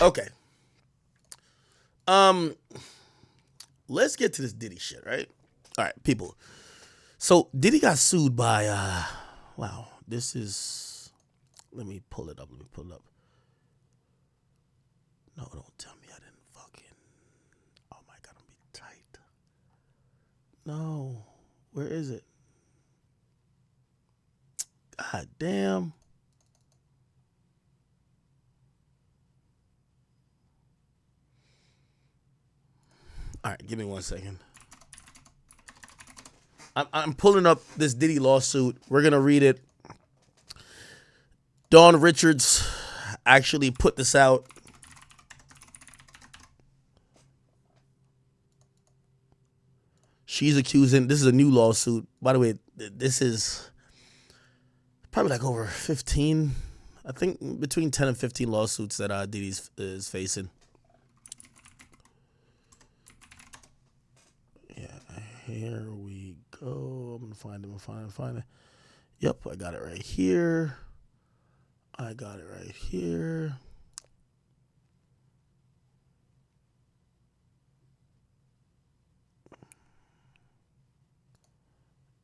Okay. Let's get to this Diddy shit, right? All right, people. So Diddy got sued by wow, this is, let me pull it up. No, don't tell me I didn't fucking, oh my god, I'm be tight. No, where is it? God damn. All right, give me 1 second. I'm pulling up this Diddy lawsuit. We're going to read it. Dawn Richards actually put this out. She's accusing, this is a new lawsuit. By the way, this is probably like over 15, I think between 10 and 15 lawsuits that Diddy is facing. Yeah, here we go. I'm going to find it. Yep, I got it right here.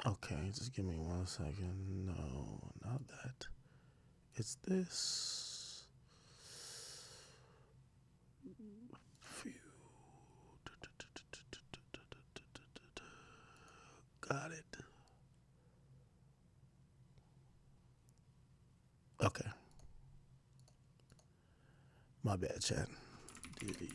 Okay, just give me 1 second. No, not that. It's this. Got it. Okay. My bad, chat. Diddy,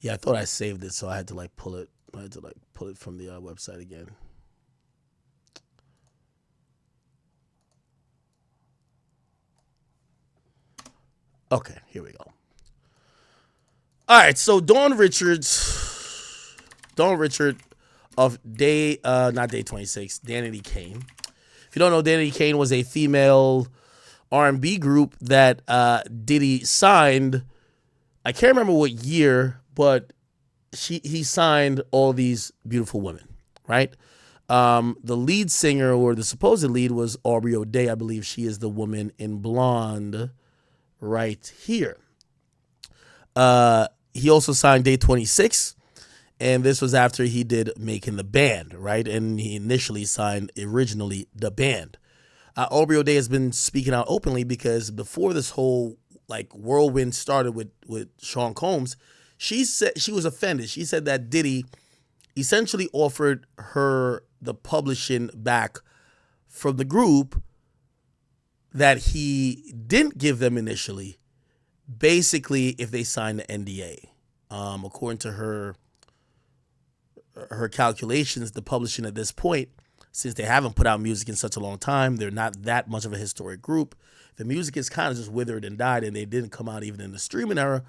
yeah, I thought I saved it, so I had to pull it. I had to pull it from the website again. Okay, here we go. All right, so Dawn Richard of not Day 26, Danity Kane. If you don't know, Danity Kane was a female R&B group that Diddy signed. I can't remember what year, but he signed all these beautiful women, right? The lead singer, or the supposed lead, was Aubrey O'Day. I believe she is the woman in blonde right here. He also signed Day 26, and this was after he did Making the Band, right? And he initially signed originally the band. Aubrey O'Day has been speaking out openly because before this whole whirlwind started with Sean Combs, she said she was offended. She said that Diddy essentially offered her the publishing back from the group that he didn't give them initially, basically if they signed the NDA. According to her calculations, the publishing at this point, since they haven't put out music in such a long time, they're not that much of a historic group. The music is kind of just withered and died, and they didn't come out even in the streaming era.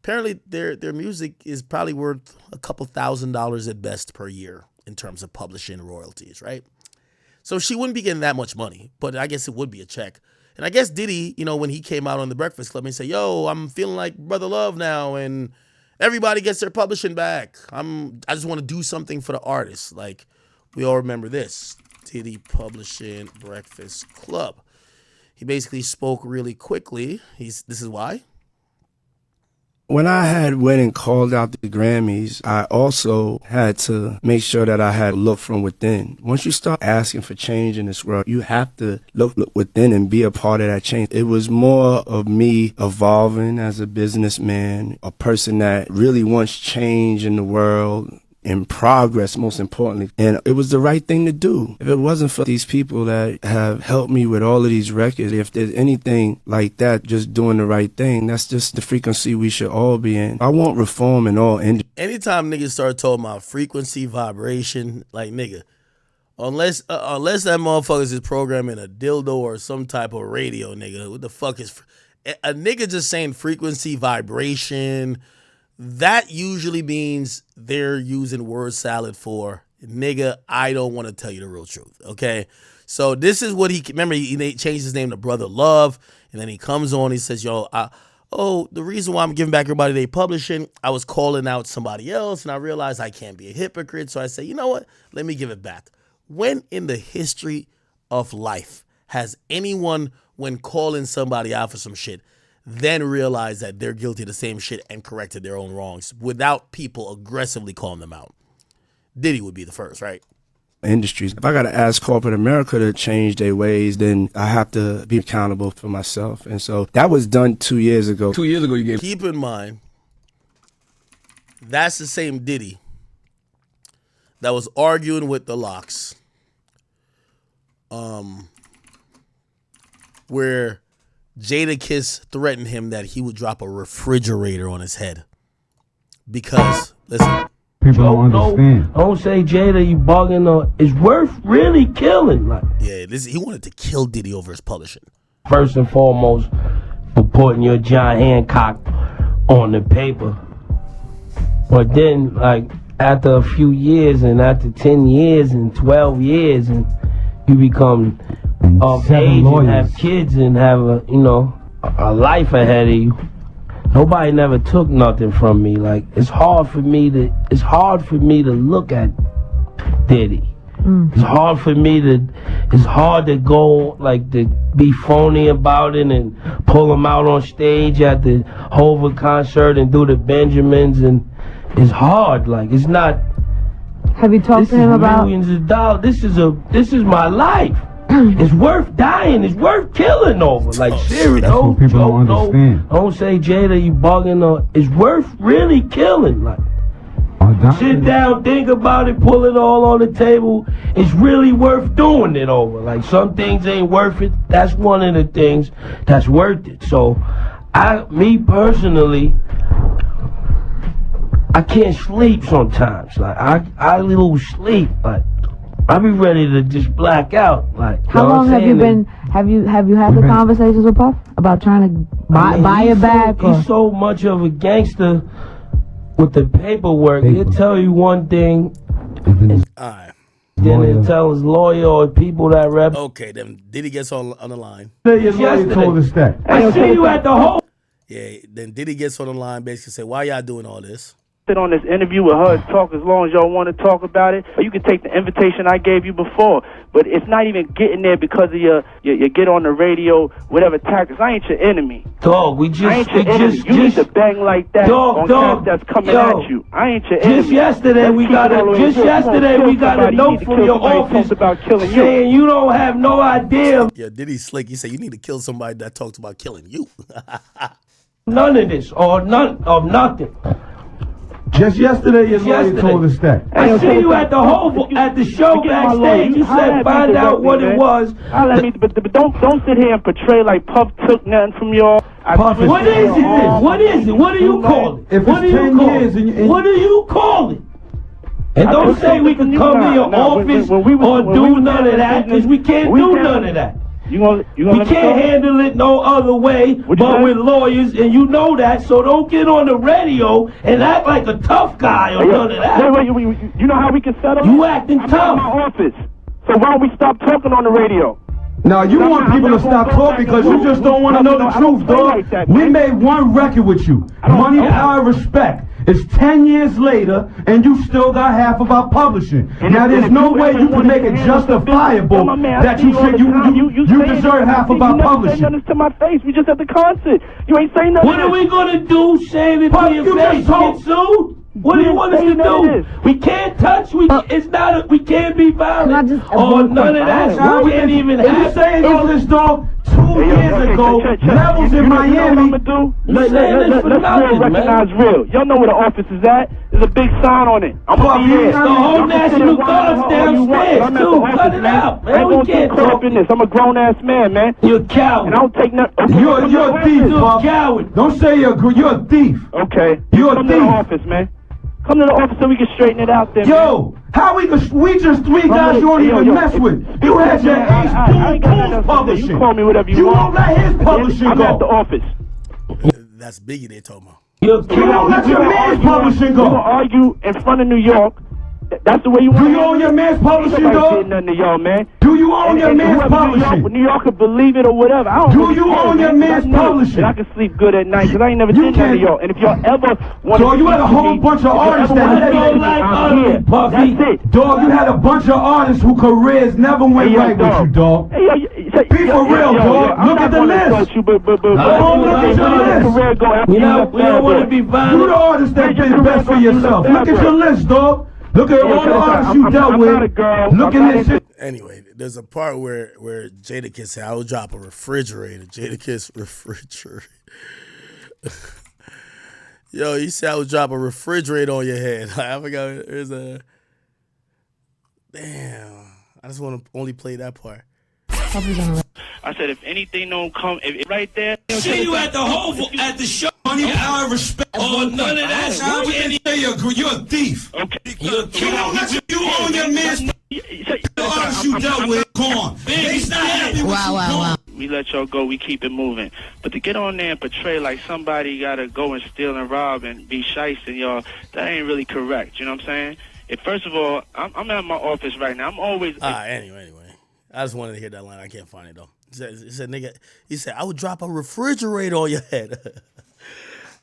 Apparently, their music is probably worth a couple $1,000s at best per year in terms of publishing royalties, right? So she wouldn't be getting that much money, but I guess it would be a check. And I guess Diddy, when he came out on the Breakfast Club and said, yo, I'm feeling like Brother Love now, and everybody gets their publishing back. I just want to do something for the artists. We all remember this. Diddy Publishing Breakfast Club. He basically spoke really quickly. This is why. When I had went and called out the Grammys, I also had to make sure that I had a look from within. Once you start asking for change in this world, you have to look within and be a part of that change. It was more of me evolving as a businessman, a person that really wants change in the world, in progress, most importantly. And it was the right thing to do. If it wasn't for these people that have helped me with all of these records, if there's anything like that, just doing the right thing, that's just the frequency we should all be in. I want reform in all industries. Anytime niggas start talking about frequency, vibration, nigga, unless that motherfuckers is programming a dildo or some type of radio, nigga, what the fuck is a nigga just saying frequency, vibration? That usually means they're using word salad for, nigga, I don't want to tell you the real truth, okay? So this is what he changed his name to Brother Love, and then he comes on, he says, yo, oh, the reason why I'm giving back Everybody They Publishing, I was calling out somebody else and I realized I can't be a hypocrite. So I say, you know what? Let me give it back. When in the history of life has anyone, when calling somebody out for some shit, then realized that they're guilty of the same shit and corrected their own wrongs without people aggressively calling them out? Diddy would be the first, right? Industries. If I got to ask corporate America to change their ways, then I have to be accountable for myself. And so that was done 2 years ago. 2 years ago, you gave. Keep in mind, that's the same Diddy that was arguing with the Locks, where Jadakiss threatened him that he would drop a refrigerator on his head because, listen. People don't understand. Don't say Jada, you bugging. Or it's worth really killing. Like, yeah, he wanted to kill Diddy over his publishing. First and foremost, for putting your John Hancock on the paper. But then, like, after a few years and after 10 years and 12 years, and you become of age and have kids and have a life ahead of you. Nobody never took nothing from me. Like, it's hard for me to look at Diddy. It's hard to go, like, to be phony about it and pull him out on stage at the Hova concert and do the Benjamins, and it's hard. Like, it's not. Have you talked to him about millions of dollars? This is my life. It's worth dying. It's worth killing over. Like, seriously. Don't say Jada, you bugging. Or it's worth really killing. Like, sit down, think about it, pull it all on the table. It's really worth doing it over. Like, some things ain't worth it. That's one of the things that's worth it. So, me personally, I can't sleep sometimes. Like, I lose sleep. Like, I be ready to just black out. Like, how long have you been? Have you had the conversations with Puff about trying to buy it back? He's so much of a gangster with the paperwork. He'll tell you one thing, Alright. then he'll tell his lawyer or people that rep. Okay, then Diddy gets on the line. Your lawyer told us that. I see you at the whole. Yeah, then Diddy gets on the line, basically say, why y'all doing all this? On this interview with her and talk as long as y'all want to talk about it, or you can take the invitation I gave you before. But it's not even getting there because of your get on the radio, whatever tactics. I ain't your enemy. Dog, we just you need to bang like that on cats that's coming at you. I ain't your enemy. Just yesterday we got a note from your office about killing saying you don't have no idea. Yeah, Diddy's slick. He said you need to kill somebody that talks about killing you. None of this or none of nothing. Just yesterday, your lawyer told us that. I see you at the show backstage. You said find out what it was. But don't sit here and portray like Puff took nothing from y'all. What is it? What is it? What do you call it? If what it's 10 years and what do you call it? And don't say we can come to your office or do none of that, because we can't do none of that. We can't handle it no other way but with lawyers, and you know that, so don't get on the radio and act like a tough guy or none of that. Wait, you know how we can settle? You acting tough. I'm in my office, so why don't we stop talking on the radio? Now, you want people to stop talking because you just don't want to know the truth, dog. We made one record with you, Money, Power, Respect. It's 10 years later, and you still got half of our publishing. Now, there's no way you can make it justifiable that you deserve half of our publishing. You to my face. We just at the concert. You ain't saying nothing. What are we gonna do? Shave it to your face? Get sued? What do you want us to do? We can't touch. We can't be violent. None of that. We can't even have. You saying all this, dog? 2 years ago, Levels in Miami. Let's recognize real. Y'all know where the office is at. There's a big sign on it. I'm gonna be here. The whole National Guard's downstairs too. Cut it out, man. I ain't gonna get caught up in this. I'm a grown ass man, man. You're a coward. And I don't take nothing. You're a thief, Bob. Coward. Don't say you're a thief. Okay. You're a Come thief. to the office, man. Come to the office so we can straighten it out there. Yo, how we just three guys you don't even mess with. You had your Ace Boom publishing. You call me whatever you want. won't let his publishing I'm go. I'm at the office. That's Biggie they talking about. You don't let your man's publishing go. We're going to argue in front of New York That's the way you want. Do you own your man's publishing, dog? dog? Nothing to y'all, man. Do you own your man's publishing? New York could believe it or whatever. I don't Do really you care, own your man. man's publishing? And I can sleep good at night because I ain't never You did none of can't- y'all. And if y'all ever want Dog, you had a whole bunch of artists that I'm here. Puffy. That's it. Dog, you had a bunch of artists whose careers never went right with you, dog. Hey, Be for real, dog. Look at the list. You, but look at your list. career go after You know, left we don't want to Fat be You violent. the artist that did best for yourself. Look at your list, dog. Look at all the artists you dealt I'm not a with. girl. Look I'm at not this shit. Anyway, there's a part where Jadakiss said, "I will drop a refrigerator." Jadakiss refrigerator. Yo, he said I would drop a refrigerator on your head. I forgot. There's a. Damn. I just want to only play that part. I said, if anything don't come, if right there. See you at the Hovel at the show. Money, power, respect. Oh, none of that. How we any say you're a thief. Okay. You own your man's. The artists you dealt with, gone. They not happy with you. Wow. We let y'all go, we keep it moving. But to get on there and portray like somebody gotta go and steal and rob and be shysting, y'all, that ain't really correct. You know what I'm saying? First of all, I'm at my office right now. I'm always. Anyway. I just wanted to hear that line. I can't find it though. He said, nigga, he said, I would drop a refrigerator on your head.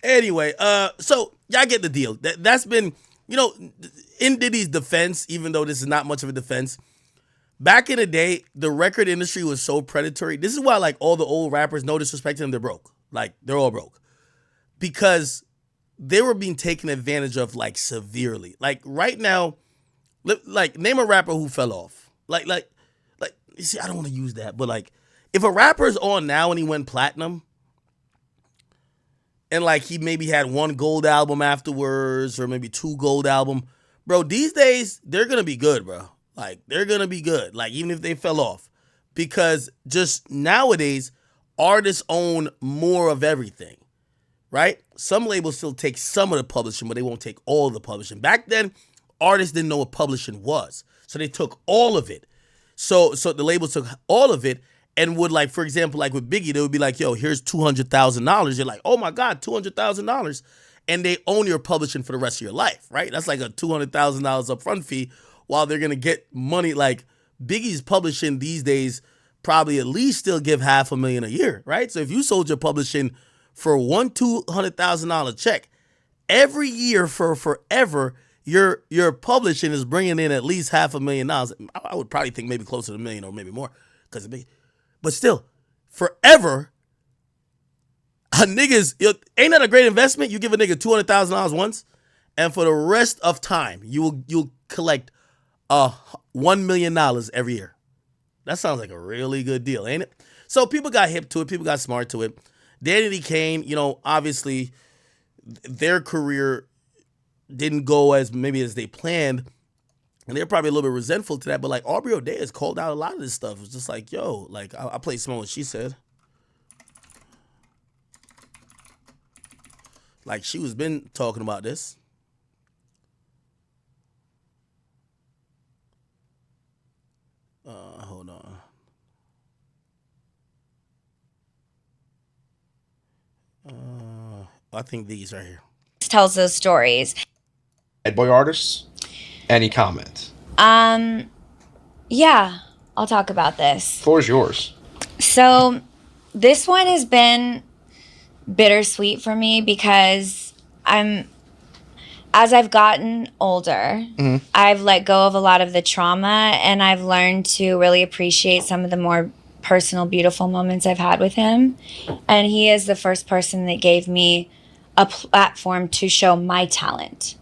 Anyway, so y'all get the deal. That's been, in Diddy's defense, even though this is not much of a defense, back in the day, the record industry was so predatory. This is why, like, all the old rappers, no disrespect to them, they're broke. Like, they're all broke. Because they were being taken advantage of, like, severely. Like, right now, like, name a rapper who fell off. Like, you see, I don't want to use that, but, like, if a rapper's on now and he went platinum, and, like, he maybe had one gold album afterwards, or maybe 2 gold album, bro, these days, they're going to be good, bro. Like, they're going to be good. Like, even if they fell off. Because just nowadays, artists own more of everything, right? Some labels still take some of the publishing, but they won't take all the publishing. Back then, artists didn't know what publishing was. So they took all of it. So the labels took all of it and would, like, for example, like with Biggie, they would be like, yo, here's $200,000. You're like, oh my God, $200,000. And they own your publishing for the rest of your life, right? That's like a $200,000 upfront fee while they're going to get money. Like Biggie's publishing these days probably at least still give $500,000 a year, right? So if you sold your publishing for one $200,000 check, every year for forever, your publishing is bringing in at least $500,000. I would probably think maybe closer to $1 million or maybe more because of Biggie. But still, forever, a nigga's, ain't that a great investment? You give a nigga $200,000 once, and for the rest of time, you'll collect $1 million every year. That sounds like a really good deal, ain't it? So people got hip to it. People got smart to it. Danity Kane, obviously their career didn't go as maybe as they planned, and they're probably a little bit resentful to that. But like Aubrey O'Day has called out a lot of this stuff. It's just like, yo, like I played some of what she said. Like she was been talking about this. Hold on. I think these right here. Tells those stories. Bad boy artists. Any comment? Yeah, I'll talk about this. Floor is yours. So this one has been bittersweet for me because as I've gotten older, I've let go of a lot of the trauma and I've learned to really appreciate some of the more personal, beautiful moments I've had with him. And he is the first person that gave me a platform to show my talent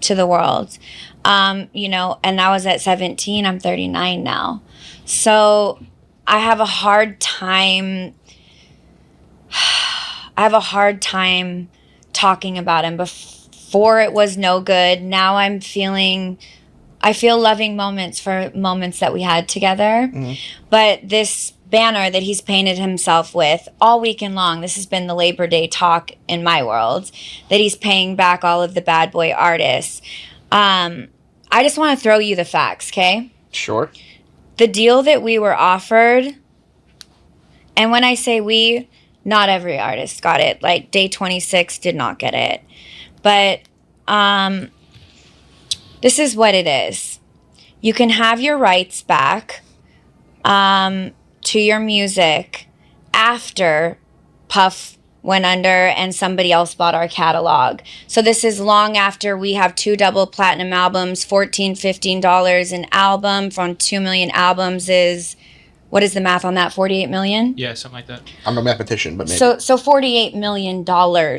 to the world. And that was at 17. I'm 39 now. So I have a hard time talking about him. Before it was no good. Now I feel loving moments for moments that we had together. But this banner that he's painted himself with all weekend long, this has been the Labor Day talk in my world, that he's paying back all of the bad boy artists. I just want to throw you the facts, okay? Sure. The deal that we were offered, and when I say we, not every artist got it. Like Day 26 did not get it. But This is what it is. You can have your rights back to your music after Puff went under and somebody else bought our catalog. So this is long after we have 2 double platinum albums, $15 an album from 2 million albums is, what is the math on that? 48 million? Yeah, something like that. I'm no mathematician, but maybe. So $48 million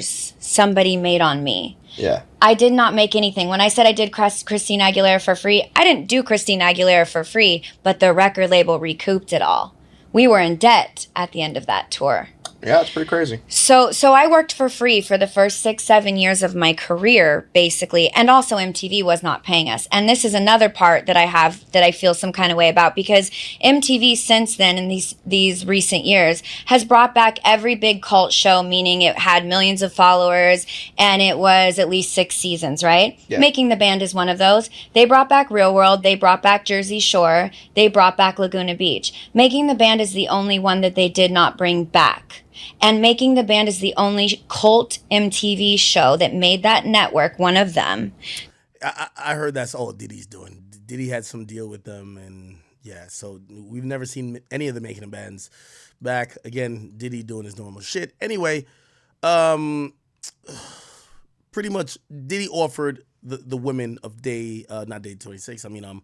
somebody made on me. Yeah. I did not make anything. When I said I did Christina Aguilera for free, I didn't do Christina Aguilera for free, but the record label recouped it all. We were in debt at the end of that tour. Yeah, it's pretty crazy. So I worked for free for the first 6-7 years of my career, basically, and also MTV was not paying us. And this is another part that I have that I feel some kind of way about, because MTV since then, in these recent years, has brought back every big cult show, meaning it had millions of followers, and it was at least 6 seasons, right? Yeah. Making the Band is one of those. They brought back Real World, they brought back Jersey Shore, they brought back Laguna Beach. Making the Band is the only one that they did not bring back. And Making the Band is the only cult MTV show that made that network, one of them. I heard that's all Diddy's doing. Diddy had some deal with them, and yeah, so we've never seen any of the Making the Bands back. Again, Diddy doing his normal shit. Anyway, pretty much Diddy offered the women of not day 26. I mean,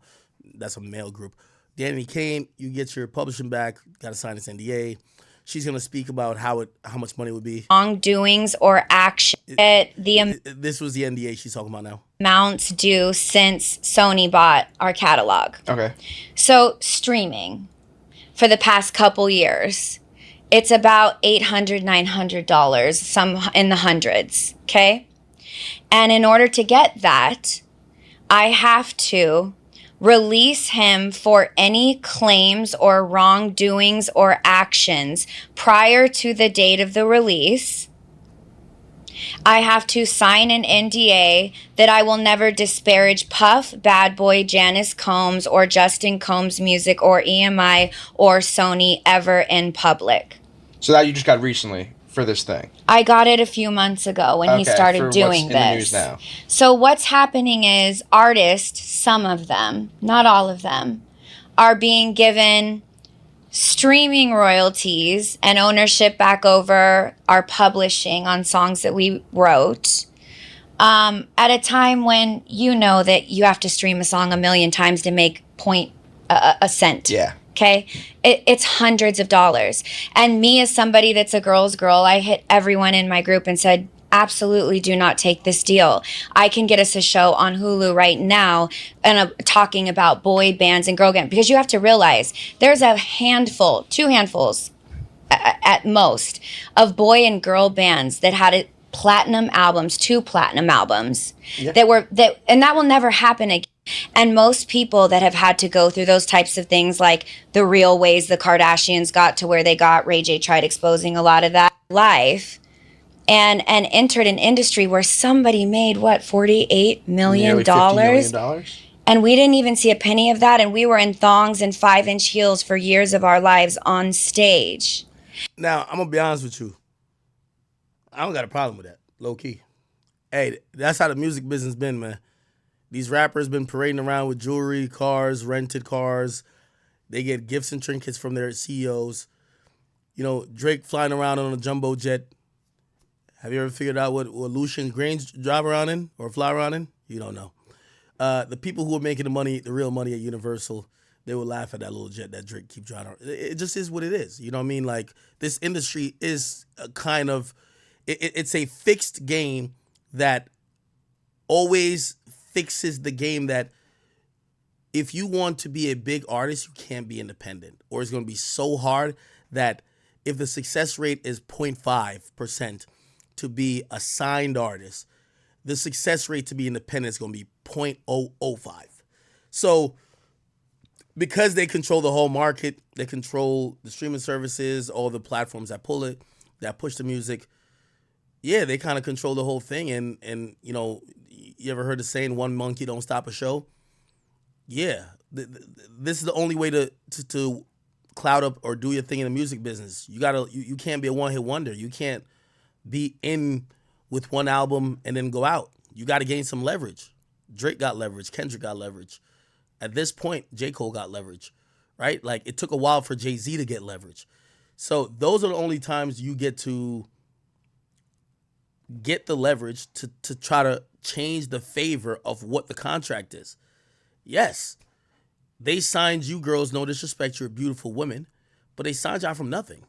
that's a male group. Danity Kane, you get your publishing back. Got to sign this NDA. She's gonna speak about how much money would be. Wrongdoings or action. This was the NDA she's talking about now. Amounts due since Sony bought our catalog. Okay. So streaming for the past couple years, it's about $800, $900, some in the hundreds. Okay, and in order to get that, I have to release him for any claims or wrongdoings or actions prior to the date of the release. I have to sign an NDA that I will never disparage Puff, Bad Boy, Janice Combs, or Justin Combs' music, or EMI, or Sony ever in public. So that you just got recently for this thing? I got it a few months ago when he started doing this. In the news now. So what's happening is artists, some of them, not all of them, are being given streaming royalties and ownership back over our publishing on songs that we wrote at a time when you know that you have to stream a song 1 million times to make a cent. Yeah. Okay, it's hundreds of dollars. And me, as somebody that's a girl's girl, I hit everyone in my group and said, absolutely do not take this deal. I can get us a show on Hulu right now and talking about boy bands and girl bands, because you have to realize there's a handful, 2 handfuls at most, of boy and girl bands that had platinum albums, 2 platinum albums. Yeah. And that will never happen again. And most people that have had to go through those types of things, like the real ways the Kardashians got to where they got, Ray J tried exposing a lot of that life, and entered an industry where somebody made, $48 million? Nearly $50 million? And we didn't even see a penny of that, and we were in thongs and 5-inch heels for years of our lives on stage. Now, I'm going to be honest with you. I don't got a problem with that, low key. Hey, that's how the music business been, man. These rappers been parading around with jewelry, cars, rented cars. They get gifts and trinkets from their CEOs. You know, Drake flying around on a jumbo jet. Have you ever figured out what Lucian Grains drive around in or fly around in? You don't know. The people who are making the money, the real money at Universal, they will laugh at that little jet that Drake keeps driving around. It just is what it is. You know what I mean? Like, this industry is a kind of, it's a fixed game that always fixes the game that if you want to be a big artist, you can't be independent, or it's going to be so hard that if the success rate is 0.5% to be a signed artist, the success rate to be independent is going to be 0.005. So because they control the whole market, they control the streaming services, all the platforms that pull it, that push the music, yeah, they kind of control the whole thing. And you know, you ever heard the saying, one monkey don't stop a show? Yeah. This is the only way to cloud up or do your thing in the music business. You can't be a one-hit wonder. You can't be in with one album and then go out. You got to gain some leverage. Drake got leverage. Kendrick got leverage. At this point, J. Cole got leverage, right? Like, it took a while for Jay-Z to get leverage. So those are the only times you get to get the leverage to try to change the favor of what the contract is. Yes, they signed you girls, no disrespect, you're beautiful women, but they signed y'all from nothing.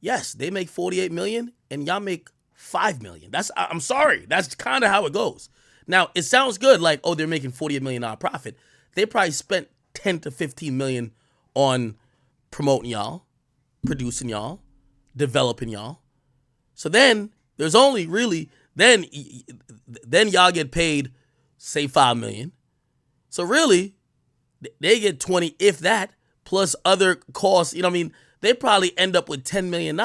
Yes, they make $48 million and y'all make $5 million. I'm sorry, that's kind of how it goes. Now, it sounds good, like, oh, they're making $48 million profit. They probably spent $10 to $15 million on promoting y'all, producing y'all, developing y'all. So then there's only really then y'all get paid, say, $5 million. So really, they get 20, if that, plus other costs. You know what I mean? They probably end up with $10 million.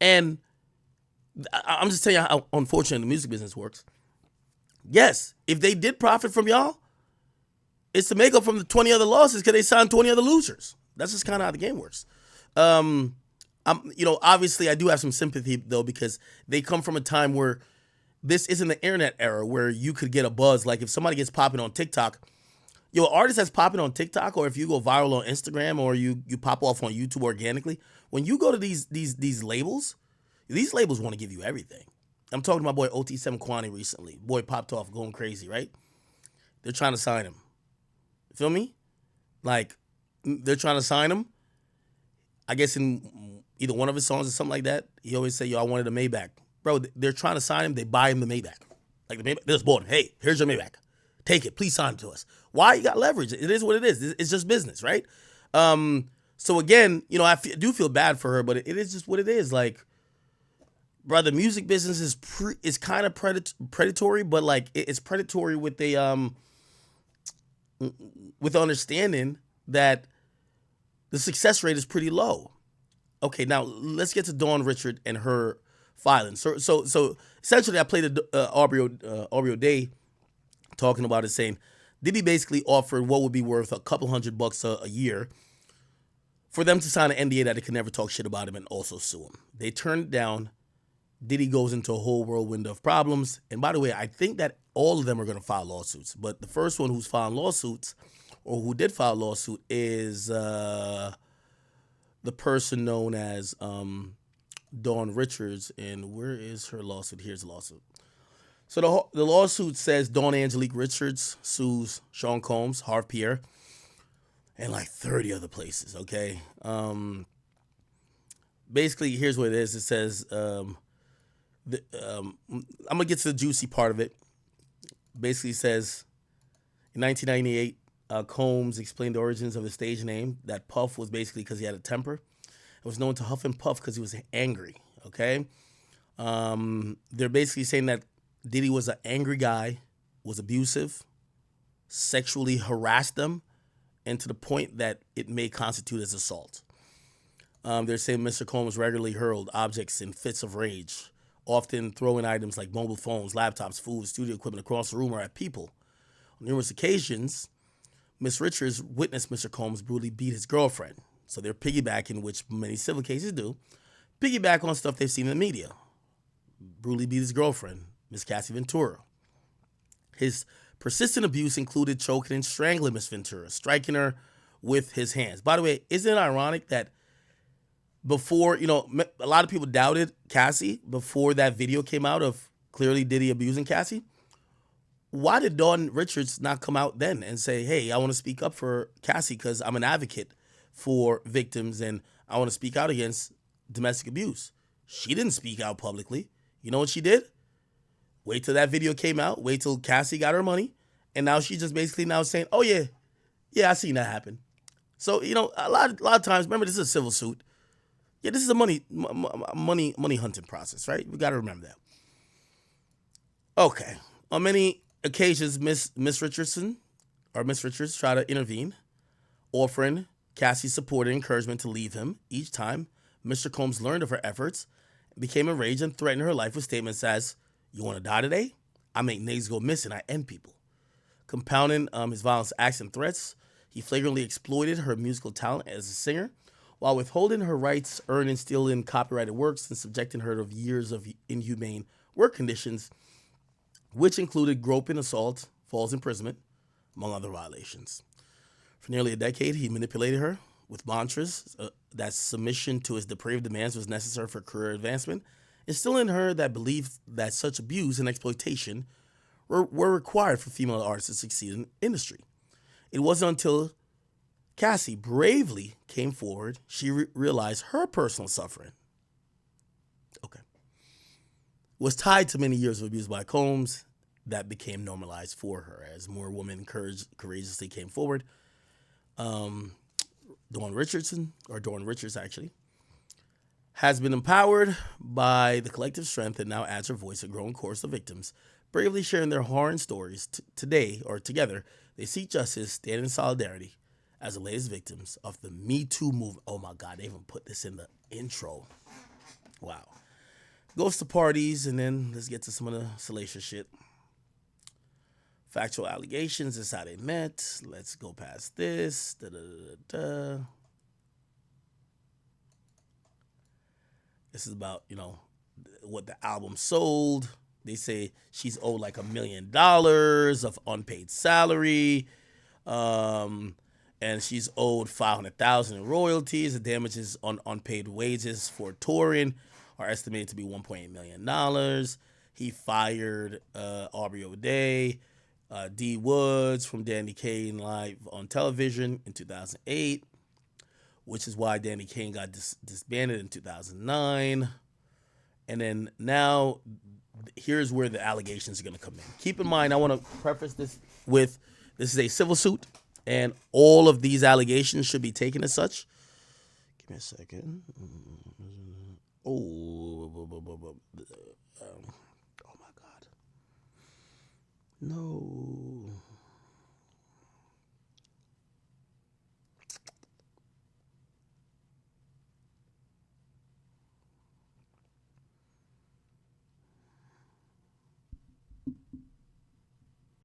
And I'm just telling you how unfortunate the music business works. Yes, if they did profit from y'all, it's to make up from the 20 other losses because they signed 20 other losers. That's just kind of how the game works. Obviously I do have some sympathy though, because they come from a time where this isn't the internet era where you could get a buzz. Like if somebody gets popping on TikTok, an artist that's popping on TikTok, or if you go viral on Instagram, or you pop off on YouTube organically, when you go to these labels want to give you everything. I'm talking to my boy OT7 Kwani recently. Boy popped off going crazy, right? They're trying to sign him. You feel me? Like, they're trying to sign him. I guess in either one of his songs or something like that, he always say, yo, I wanted a Maybach. Bro, they're trying to sign him. They buy him the Maybach. Like, the Maybach, they just bought him. Hey, here's your Maybach. Take it. Please sign it to us. Why? You got leverage. It is what it is. It's just business, right? So again, I do feel bad for her, but it is just what it is. Like, brother, music business is kind of predatory, but like it's predatory with with understanding that the success rate is pretty low. Okay, now let's get to Dawn Richard and her filing. So essentially, I played Aubrey Day talking about it, saying Diddy basically offered what would be worth a couple $100 a year for them to sign an NDA that they could never talk shit about him and also sue him. They turned it down. Diddy goes into a whole whirlwind of problems. And by the way, I think that all of them are going to file lawsuits. But the first one who's filing lawsuits, or who did file a lawsuit, is the person known as Dawn Richards. And where is her lawsuit? Here's the lawsuit. So the lawsuit says Dawn Angelique Richards sues Sean Combs, Harv Pierre, and like 30 other places, okay? Basically, here's what it is. It says... I'm going to get to the juicy part of it. Basically, it says, in 1998, Combs explained the origins of his stage name, that Puff was basically because he had a temper. It was known to huff and puff because he was angry, okay? They're basically saying that Diddy was an angry guy, was abusive, sexually harassed them, and to the point that it may constitute as assault. They're saying Mr. Combs regularly hurled objects in fits of rage, often throwing items like mobile phones, laptops, food, studio equipment across the room or at people. On numerous occasions, Miss Richards witnessed Mr. Combs brutally beat his girlfriend. So they're piggybacking, which many civil cases do, piggyback on stuff they've seen in the media. Brutally beat his girlfriend, Miss Cassie Ventura. His persistent abuse included choking and strangling Miss Ventura, striking her with his hands. By the way, isn't it ironic that before, a lot of people doubted Cassie before that video came out of clearly Diddy abusing Cassie? Why did Dawn Richards not come out then and say, hey, I want to speak up for Cassie because I'm an advocate for victims and I want to speak out against domestic abuse? She didn't speak out publicly. You know what she did? Wait till that video came out. Wait till Cassie got her money. And now she's just basically now saying, oh, yeah, I seen that happen. So, a lot of times, remember, this is a civil suit. Yeah, this is a money hunting process, right? We got to remember that. Okay. On many occasions, Miss Richards tried to intervene, offering Cassie support and encouragement to leave him. Each time, Mr. Combs learned of her efforts, became enraged, and threatened her life with statements as, you want to die today? I make niggas go missing. I end people. Compounding his violent acts and threats, he flagrantly exploited her musical talent as a singer, while withholding her rights earned and stealing copyrighted works and subjecting her to years of inhumane work conditions, which included groping, assault, false imprisonment, among other violations. For nearly a decade, he manipulated her with mantras that submission to his depraved demands was necessary for career advancement, instilling in her that belief that such abuse and exploitation were required for female artists to succeed in the industry. It wasn't until Cassie bravely came forward she realized her personal suffering was tied to many years of abuse by Combs that became normalized for her as more women courageously came forward. Dawn Richards actually, has been empowered by the collective strength and now adds her voice to a growing chorus of victims, bravely sharing their horror stories together. They seek justice, stand in solidarity as the latest victims of the Me Too movement. Oh my God, they even put this in the intro. Wow. Goes to parties, and then let's get to some of the salacious shit. Factual allegations is how they met. Let's go past this. This is about, what the album sold. They say she's owed like $1 million of unpaid salary. And she's owed $500,000 in royalties. The damages on unpaid wages for touring are estimated to be $1.8 million. He fired Aubrey O'Day, D. Woods from Danity Kane live on television in 2008, which is why Danity Kane got disbanded in 2009. And then now, here's where the allegations are going to come in. Keep in mind, I want to preface this with, this is a civil suit, and all of these allegations should be taken as such. Give me a second. Oh my God. No.